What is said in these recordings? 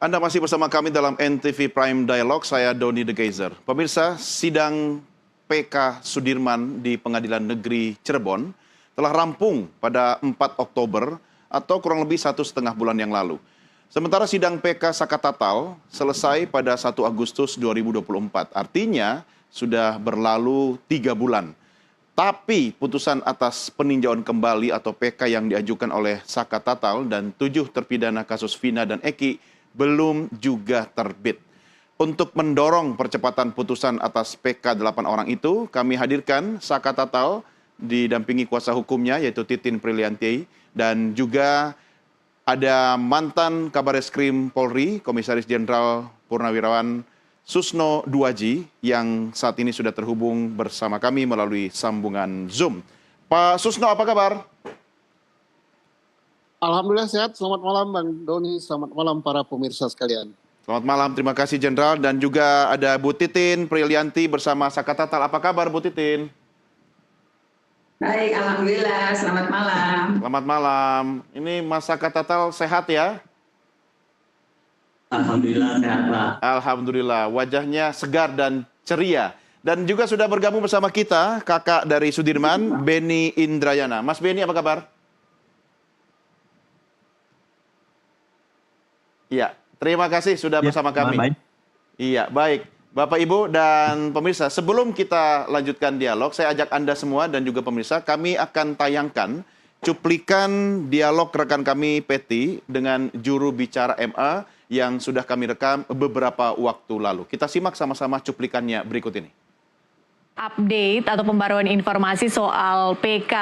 Anda masih bersama kami dalam NTV Prime Dialog, saya Doni The Geyser. Pemirsa, sidang PK Sudirman di Pengadilan Negeri Cirebon telah rampung pada 4 Oktober atau kurang lebih 1,5 bulan yang lalu. Sementara sidang PK Sakatatal selesai pada 1 Agustus 2024, artinya sudah berlalu 3 bulan. Tapi putusan atas peninjauan kembali atau PK yang diajukan oleh Sakatatal dan 7 terpidana kasus Vina dan Eki belum juga terbit. Untuk mendorong percepatan putusan atas PK 8 orang itu, kami hadirkan Sakatatal didampingi kuasa hukumnya yaitu Titin Prilianti, dan juga ada mantan Kabareskrim Polri, Komisaris Jenderal Purnawirawan Susno Duaji yang saat ini sudah terhubung bersama kami melalui sambungan Zoom. Pak Susno, apa kabar? Alhamdulillah sehat. Selamat malam Bang Doni, selamat malam para pemirsa sekalian. Selamat malam, terima kasih Jenderal. Dan juga ada Bu Titin Prilianti bersama Sakatatal. Apa kabar Bu Titin? Baik, Alhamdulillah. Selamat malam. Selamat malam. Ini Mas Sakatatal sehat ya? Alhamdulillah sehat Pak. Alhamdulillah, wajahnya segar dan ceria. Dan juga sudah bergabung bersama kita kakak dari Sudirman, Beni Indrayana. Mas Beni, apa kabar? Iya, terima kasih sudah bersama kami. Baik. Iya, baik. Bapak, Ibu, dan pemirsa, sebelum kita lanjutkan dialog, saya ajak Anda semua dan juga pemirsa, kami akan tayangkan cuplikan dialog rekan kami Peti dengan juru bicara MA yang sudah kami rekam beberapa waktu lalu. Kita simak sama-sama cuplikannya berikut ini. Update atau pembaruan informasi soal PK,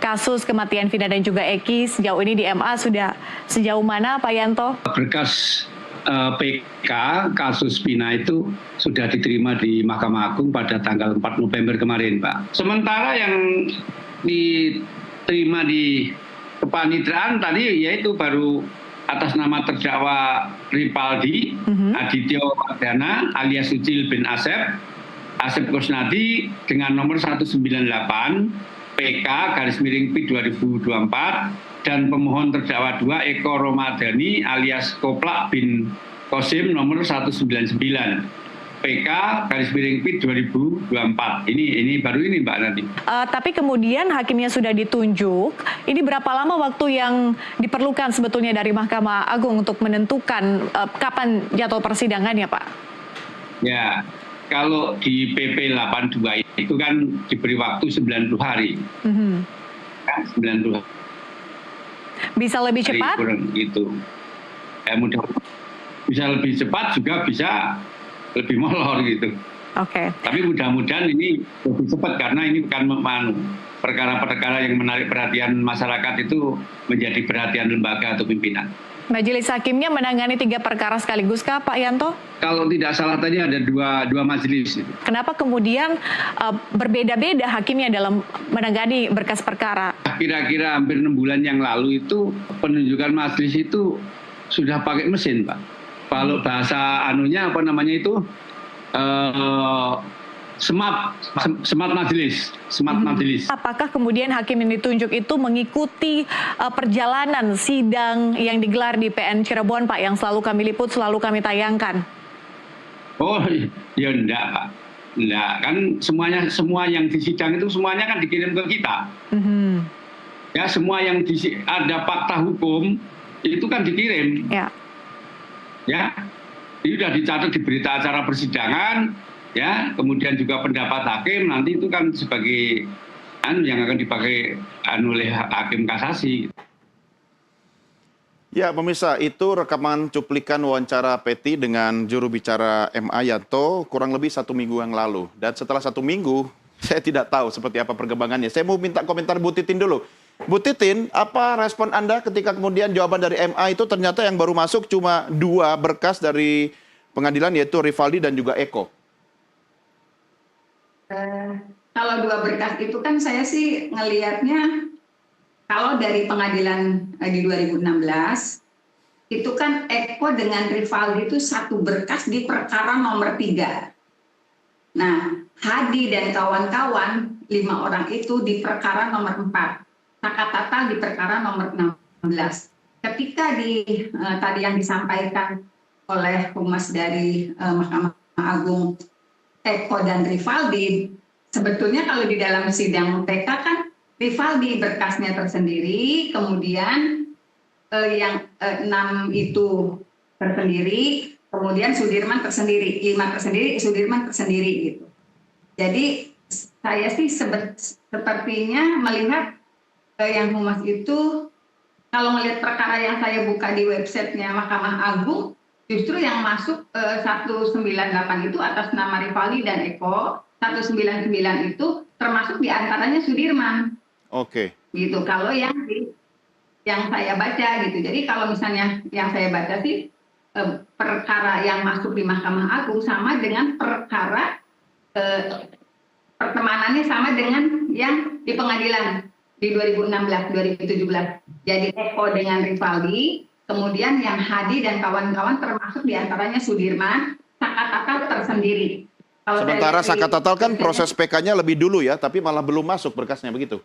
kasus kematian Vina dan juga Eki sejauh ini di MA sudah sejauh mana Pak Yanto? Berkas PK kasus Vina itu sudah diterima di Mahkamah Agung pada tanggal 4 November kemarin Pak. Sementara yang diterima di kepanitraan tadi yaitu baru atas nama terdakwa Ripaldi, Adityo Wardana alias Sucil bin Asep Kusnadi dengan nomor 198 PK/P 2024 dan pemohon terdakwa 2 Eko Romadani alias Koplak bin Kosim nomor 199 PK/P 2024. Ini baru ini Mbak nanti. Tapi kemudian hakimnya sudah ditunjuk. Ini berapa lama waktu yang diperlukan sebetulnya dari Mahkamah Agung untuk menentukan kapan jadwal persidangannya Pak? Ya. Kalau di PP 82 itu kan diberi waktu 90 hari. Ya, 90 hari. Bisa lebih cepat? Gitu. Ya, mudah bisa lebih cepat juga bisa lebih molor gitu. Oke. Tapi mudah-mudahan ini lebih cepat karena ini bukan perkara-perkara yang menarik perhatian masyarakat itu menjadi perhatian lembaga atau pimpinan. Majelis hakimnya menangani 3 perkara sekaligus kah Pak Yanto? Kalau tidak salah tadi ada dua majelis. Kenapa kemudian berbeda-beda hakimnya dalam menangani berkas perkara? Kira-kira hampir 6 bulan yang lalu itu penunjukan majelis itu sudah pakai mesin Pak. Kalau bahasa anunya apa namanya itu Smart majelis. Apakah kemudian hakim yang ditunjuk itu mengikuti perjalanan sidang yang digelar di PN Cirebon Pak, yang selalu kami liput, selalu kami tayangkan? Oh ya enggak Pak, enggak kan semua yang di sidang itu semuanya kan dikirim ke kita. Ya semua yang ada fakta hukum itu kan dikirim. Ya, itu sudah dicatat di berita acara persidangan. Ya, kemudian juga pendapat hakim nanti itu kan sebagai yang akan dipakai oleh hakim kasasi. Ya, pemirsa, itu rekaman cuplikan wawancara Peti dengan juru bicara MA Yanto kurang lebih 1 minggu yang lalu. Dan setelah 1 minggu, saya tidak tahu seperti apa perkembangannya. Saya mau minta komentar Bu Titin dulu. Bu Titin, apa respon Anda ketika kemudian jawaban dari MA itu ternyata yang baru masuk cuma 2 berkas dari pengadilan, yaitu Rivaldi dan juga Eko? Kalau 2 berkas itu kan saya sih ngelihatnya kalau dari pengadilan di 2016 itu kan Eko dengan Rivaldi itu 1 berkas di perkara nomor 3. Nah, Hadi dan kawan-kawan 5 orang itu di perkara nomor 4. Sakatatal di perkara nomor 16. Ketika tadi yang disampaikan oleh humas dari Mahkamah Agung Eko dan Rivaldi, sebetulnya kalau di dalam sidang PK kan Rivaldi berkasnya tersendiri, kemudian yang 6 itu tersendiri, kemudian Sudirman tersendiri, 5 tersendiri, Sudirman tersendiri gitu. Jadi saya sih sepertinya melihat yang humas itu, kalau melihat perkara yang saya buka di websitenya Mahkamah Agung, justru yang masuk 198 itu atas nama Rivaldi dan Eko, 199 itu termasuk diantaranya Sudirman. Oke. Gitu. Kalau yang saya baca gitu. Jadi kalau misalnya yang saya baca sih perkara yang masuk di Mahkamah Agung sama dengan perkara pertemanannya sama dengan yang di pengadilan di 2016, 2017. Jadi Eko dengan Rivaldi, kemudian yang Hadi dan kawan-kawan termasuk diantaranya Sudirman, Sakatatal tersendiri. Sementara Sakatatal kan proses PK-nya lebih dulu ya, tapi malah belum masuk berkasnya, begitu?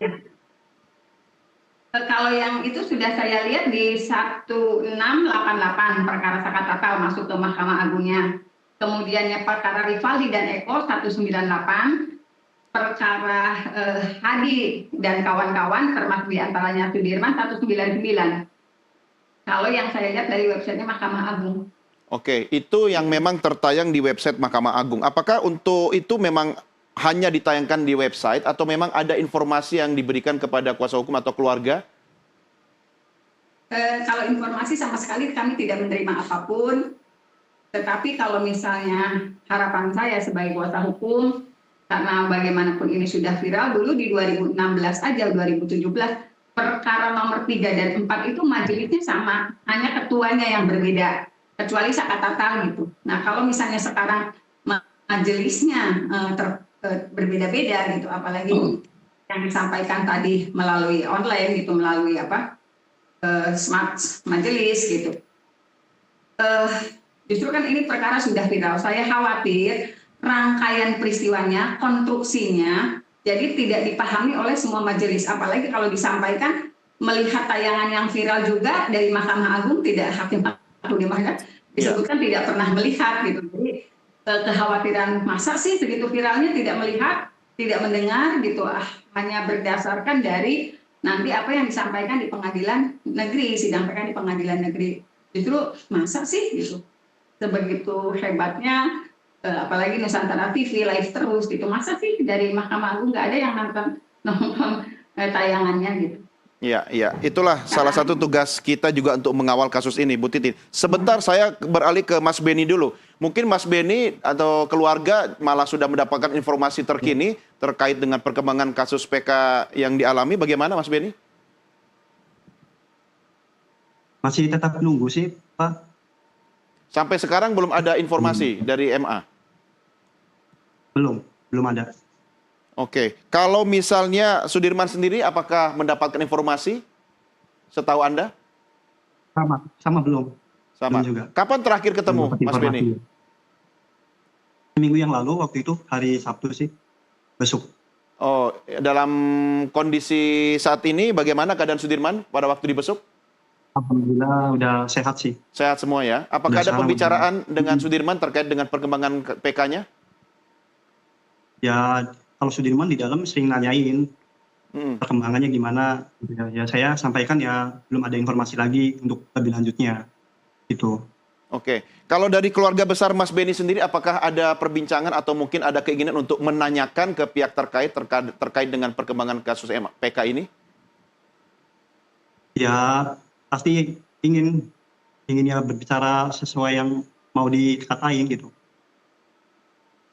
Kalau yang itu sudah saya lihat di 1688 perkara Sakatatal masuk ke Mahkamah Agungnya. Kemudian yang perkara Rivaldi dan Eko 198, perkara Hadi dan kawan-kawan termasuk diantaranya Sudirman 199. Kalau yang saya lihat dari websitenya Mahkamah Agung. Oke, itu yang memang tertayang di website Mahkamah Agung. Apakah untuk itu memang hanya ditayangkan di website atau memang ada informasi yang diberikan kepada kuasa hukum atau keluarga? Kalau informasi sama sekali kami tidak menerima apapun. Tetapi kalau misalnya harapan saya sebagai kuasa hukum, karena bagaimanapun ini sudah viral, dulu di 2016 aja, 2017, perkara nomor 3 dan 4 itu majelisnya sama, hanya ketuanya yang berbeda, kecuali Sakatatal gitu. Nah kalau misalnya sekarang majelisnya berbeda-beda gitu, apalagi yang disampaikan tadi melalui online gitu, melalui smart majelis gitu. Justru kan ini perkara sudah viral, saya khawatir rangkaian peristiwanya, konstruksinya, jadi tidak dipahami oleh semua majelis. Apalagi kalau disampaikan melihat tayangan yang viral juga dari Mahkamah Agung, tidak hakim disebutkan tidak pernah melihat gitu. Jadi kekhawatiran masa sih begitu viralnya tidak melihat, tidak mendengar gitu, hanya berdasarkan dari nanti apa yang disampaikan di pengadilan negeri, sidang PK di pengadilan negeri. Justru masa sih gitu, sebegitu hebatnya. Apalagi Nusantara TV live terus gitu, masa sih dari Mahkamah Agung nggak ada yang nonton tayangannya gitu. Iya, itulah salah satu tugas kita juga untuk mengawal kasus ini, Bu Titin. Sebentar saya beralih ke Mas Beni dulu. Mungkin Mas Beni atau keluarga malah sudah mendapatkan informasi terkini terkait dengan perkembangan kasus PK yang dialami. Bagaimana Mas Beni? Masih tetap nunggu sih, Pak. Sampai sekarang belum ada informasi dari MA? Belum ada. Oke, kalau misalnya Sudirman sendiri apakah mendapatkan informasi setahu Anda? Sama belum. Sama. Belum juga. Kapan terakhir ketemu Mas Beni? Minggu yang lalu, waktu itu hari Sabtu sih, besok. Oh, dalam kondisi saat ini bagaimana keadaan Sudirman pada waktu dibesuk? Alhamdulillah udah sehat sih. Sehat semua ya. Apakah ada pembicaraan dengan Sudirman terkait dengan perkembangan PK-nya? Ya, kalau Sudirman di dalam sering nanyain perkembangannya gimana. Ya saya sampaikan ya belum ada informasi lagi untuk lebih lanjutnya. Gitu. Oke. Kalau dari keluarga besar Mas Beni sendiri, apakah ada perbincangan atau mungkin ada keinginan untuk menanyakan ke pihak terkait dengan perkembangan kasus PK ini? Ya, pasti ingin ya berbicara sesuai yang mau dikatain gitu.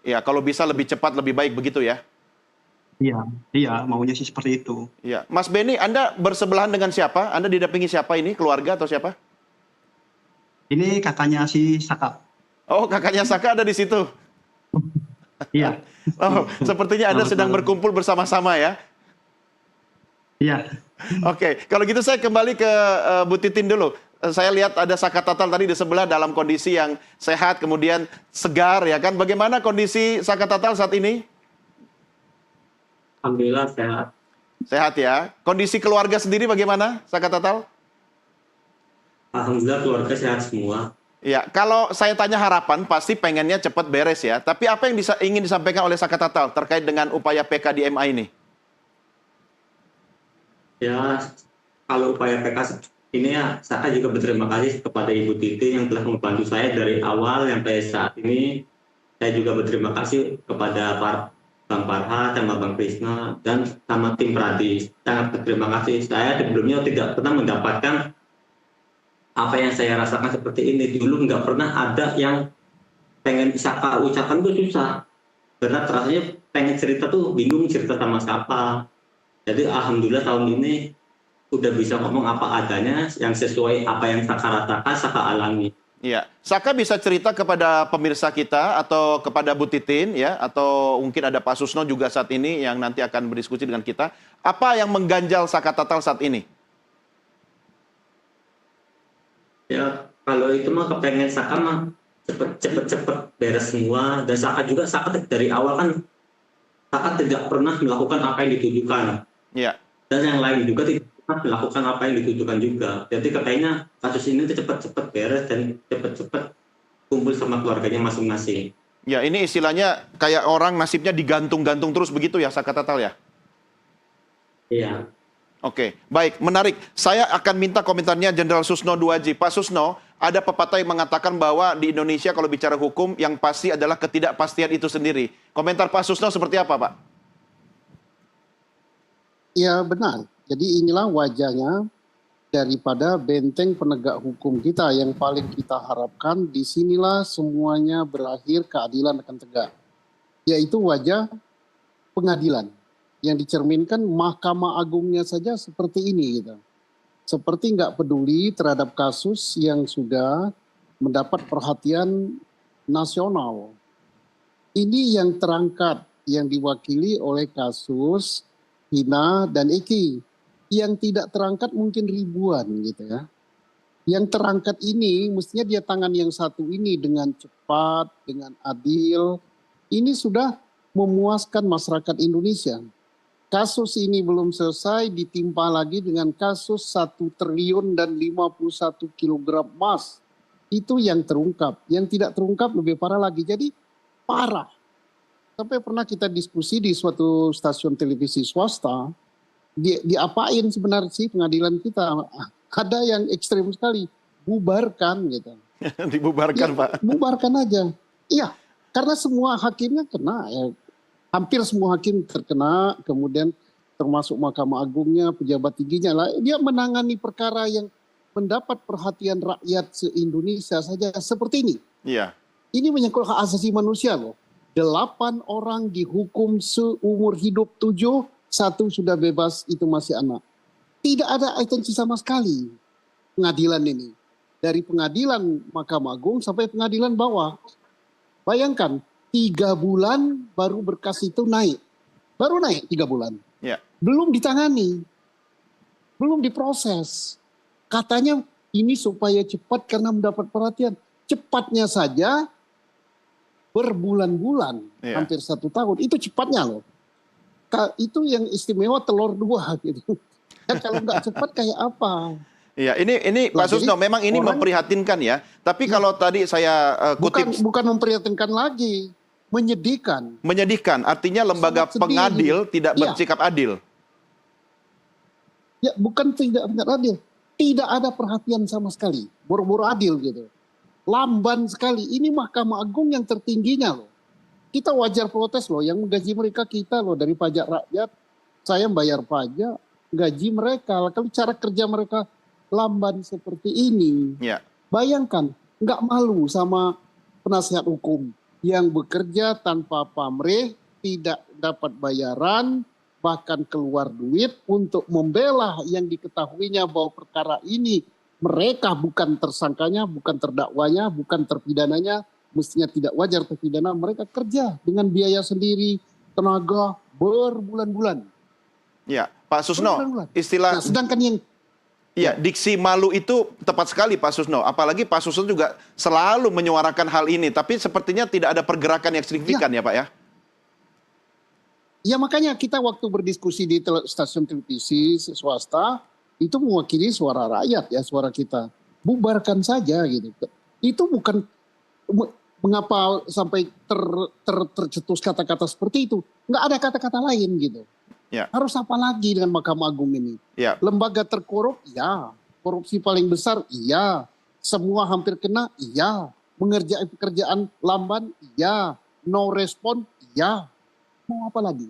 Ya, kalau bisa lebih cepat lebih baik begitu ya? Iya, maunya sih seperti itu. Iya, Mas Beni, Anda bersebelahan dengan siapa? Anda didampingi siapa ini? Keluarga atau siapa? Ini kakaknya si Saka. Oh, kakaknya Saka ada di situ. Iya. Oh, sepertinya Anda sedang berkumpul bersama-sama ya? Iya. Oke, kalau gitu saya kembali ke Bu Titin dulu. Saya lihat ada Sakatatal tadi di sebelah dalam kondisi yang sehat, kemudian segar ya kan. Bagaimana kondisi Sakatatal saat ini? Alhamdulillah sehat. Sehat ya. Kondisi keluarga sendiri bagaimana Sakatatal? Alhamdulillah keluarga sehat semua. Ya, kalau saya tanya harapan, pasti pengennya cepat beres ya. Tapi apa yang ingin disampaikan oleh Saka Tatal terkait dengan upaya PK di MA ini? Ya, kalau upaya PK ini ya, saya juga berterima kasih kepada Ibu Titi yang telah membantu saya dari awal sampai saat ini. Saya juga berterima kasih kepada Bang Farhat, sama Bang Krisna, dan sama tim Pradi. Sangat berterima kasih. Saya sebelumnya tidak pernah mendapatkan apa yang saya rasakan seperti ini. Dulu nggak pernah ada yang pengen Saka ucapan tuh susah. Karena rasanya pengen cerita tuh bingung cerita sama siapa. Jadi alhamdulillah tahun ini udah bisa ngomong apa adanya yang sesuai apa yang Saka rasakan, Saka alami. Iya, Saka bisa cerita kepada pemirsa kita atau kepada Bu Titin ya, atau mungkin ada Pak Susno juga saat ini yang nanti akan berdiskusi dengan kita. Apa yang mengganjal Saka Tatal saat ini? Ya kalau itu mah kepengen Saka mah cepet beres semua, dan Saka dari awal kan Saka tidak pernah melakukan apa yang ditujukan. Iya. Dan yang lain juga tidak pernah melakukan apa yang ditujukan juga. Jadi katanya kasus ini cepat-cepat beres dan cepat-cepat kumpul sama keluarganya masing-masing. Ya, ini istilahnya kayak orang nasibnya digantung-gantung terus begitu ya, Saka Tatal ya? Iya. Oke, baik, menarik. Saya akan minta komentarnya Jenderal Susno Duaji. Pak Susno, ada pepatah yang mengatakan bahwa di Indonesia kalau bicara hukum, yang pasti adalah ketidakpastian itu sendiri. Komentar Pak Susno seperti apa, Pak? Ya benar. Jadi inilah wajahnya daripada benteng penegak hukum kita yang paling kita harapkan. Disinilah semuanya berakhir, keadilan akan tegak. Yaitu wajah pengadilan yang dicerminkan Mahkamah Agungnya saja seperti ini gitu. Seperti nggak peduli terhadap kasus yang sudah mendapat perhatian nasional. Ini yang terangkat, yang diwakili oleh kasus Hina dan Eki. Yang tidak terangkat mungkin ribuan gitu ya. Yang terangkat ini mestinya dia tangan yang satu ini dengan cepat, dengan adil. Ini sudah memuaskan masyarakat Indonesia. Kasus ini belum selesai, ditimpa lagi dengan kasus 1 triliun dan 51 kilogram emas. Itu yang terungkap. Yang tidak terungkap lebih parah lagi. Jadi parah. Sampai pernah kita diskusi di suatu stasiun televisi swasta, diapain sebenarnya sih pengadilan kita? Ada yang ekstrem sekali, bubarkan gitu. Dibubarkan, Ya, Pak. bubarkan aja. Iya, karena semua hakimnya kena ya. Hampir semua hakim terkena, kemudian termasuk Mahkamah Agungnya, pejabat tingginya lah. Dia menangani perkara yang mendapat perhatian rakyat se-Indonesia saja seperti ini. Iya. Ini menyangkut hak asasi manusia loh. 8 orang dihukum seumur hidup, 7, 1 sudah bebas, itu masih anak. Tidak ada atensi sama sekali pengadilan ini. Dari pengadilan Mahkamah Agung sampai pengadilan bawah. Bayangkan, 3 bulan baru berkas itu naik. Baru naik 3 bulan. Ya. Belum ditangani. Belum diproses. Katanya ini supaya cepat karena mendapat perhatian. Cepatnya saja berbulan-bulan, hampir 1 tahun. Itu cepatnya loh. Itu yang istimewa telur 2 gitu. Ya, kalau nggak cepat kayak apa? Iya, ini Pak Susno, memang ini memprihatinkan ya. Tapi kalau tadi saya kutip... Bukan memprihatinkan lagi. Menyedihkan. Menyedihkan, artinya lembaga pengadil tidak bersikap adil. Ya, bukan tidak adil. Tidak ada perhatian sama sekali. Boro-boro adil gitu. Lamban sekali. Ini Mahkamah Agung yang tertingginya loh. Kita wajar protes loh. Yang menggaji mereka kita loh. Dari pajak rakyat. Saya bayar pajak. Gaji mereka. Kalau cara kerja mereka lamban seperti ini. Ya. Bayangkan. Nggak malu sama penasihat hukum. Yang bekerja tanpa pamrih. Tidak dapat bayaran. Bahkan keluar duit untuk membela yang diketahuinya bahwa perkara ini mereka bukan tersangkanya, bukan terdakwanya, bukan terpidananya, mestinya tidak wajar terpidana, mereka kerja dengan biaya sendiri, tenaga berbulan-bulan. Ya, Pak Susno, istilah... Nah, sedangkan yang... Ya, diksi malu itu tepat sekali Pak Susno. Apalagi Pak Susno juga selalu menyuarakan hal ini, tapi sepertinya tidak ada pergerakan yang signifikan ya Pak ya? Ya makanya kita waktu berdiskusi di stasiun televisi swasta, itu mewakili suara rakyat ya, suara kita. Bubarkan saja gitu. Itu bukan mengapa sampai tercetus kata-kata seperti itu. Nggak ada kata-kata lain gitu. Ya. Harus apa lagi dengan Mahkamah Agung ini? Ya. Lembaga terkorup, ya. Korupsi paling besar, iya. Semua hampir kena, iya. Mengerjakan pekerjaan lamban, iya. No respon, iya. Mau apa lagi?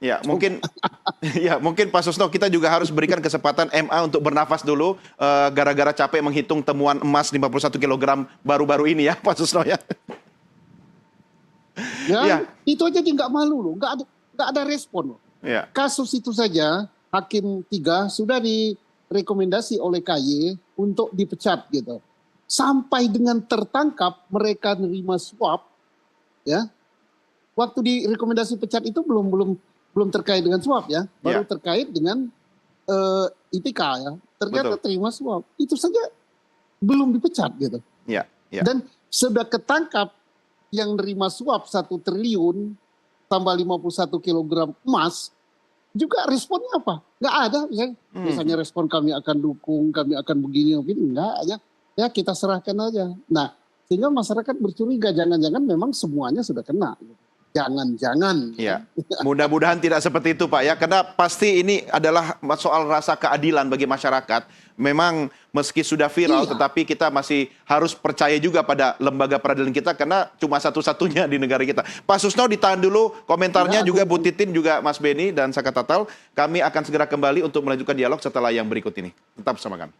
Ya, mungkin ya, mungkin Pak Susno kita juga harus berikan kesempatan MA untuk bernafas dulu gara-gara capek menghitung temuan emas 51 kg baru-baru ini ya, Pak Susno ya. Ya, Ya. itu aja dia nggak malu loh, nggak ada respon loh. Ya. Kasus itu saja Hakim 3 sudah direkomendasi oleh KY untuk dipecat gitu. Sampai dengan tertangkap mereka nerima suap, ya. Waktu direkomendasi pecat itu belum terkait dengan suap ya, baru terkait dengan IPK ya. Ternyata terima suap, itu saja belum dipecat gitu. Ya. Ya. Dan sudah ketangkap yang nerima suap 1 triliun tambah 51 kilogram emas, juga responnya apa? Nggak ada misalnya respon kami akan dukung, kami akan begini, enggak aja. Ya kita serahkan aja. Nah, sehingga masyarakat bercuriga jangan-jangan memang semuanya sudah kena. Jangan-jangan. Ya, mudah-mudahan tidak seperti itu Pak ya, karena pasti ini adalah soal rasa keadilan bagi masyarakat. Memang meski sudah viral, tetapi kita masih harus percaya juga pada lembaga peradilan kita karena cuma satu-satunya di negara kita. Pak Susno ditahan dulu komentarnya, juga Bu Titin, juga Mas Beni dan Saka Tatal. Kami akan segera kembali untuk melanjutkan dialog setelah yang berikut ini. Tetap bersama kami.